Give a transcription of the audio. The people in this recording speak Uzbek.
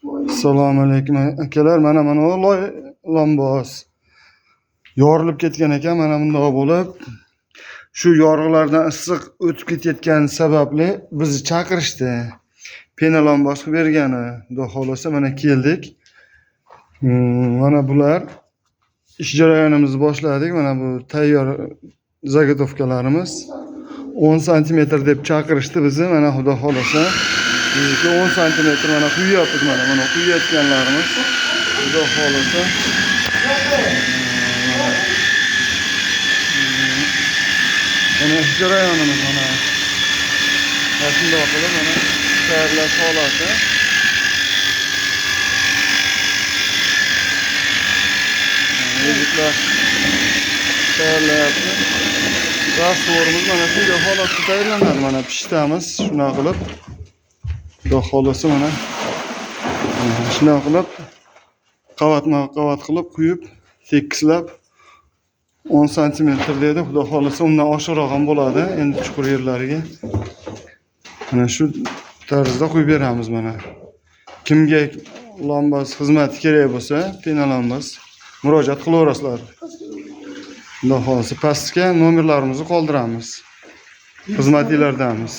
Assalomu alaykum akalar. Mana loy lambos yorilib ketgan ekan. Mana bundoq bo'lib, shu yorug'lardan issiq o'tib ketayotgani sababli bizni chaqirishdi. Pena lambos qilib bergani. Xudo xolasa mana keldik. Mana bular ish jarayonimizni boshladik. Mana bu tayyor zagotovkalarimiz 10 cm deb chaqirishdi bizni. Mana xudo xolasa bizga 10 cm mana quyapmiz. Mana quyayotganlarimiz xudo xolasa mana ish jarayonimiz mana shunday qilib mana tayyorlash holati. Yigitlar tayyorlayapti. Rastvorimiz mana shunday holatda tayyorlanadi. Mana pishtamiz shunday qilib. Xudo xolasa mana shunday qilib qavat qilib quyib tekislab 10 cm dedi. Xudo xolasa undan oshiqroq ham bo'ladi. Endi chuqur yerlariga mana shu tarzda quyib beramiz mana. Kimga lambas xizmati kerak bo'lsa, pena lambas murojaat qilaverasizlar. Xudo xolasa pastga nomerlarimizni qoldiramiz. Xizmatlardamiz.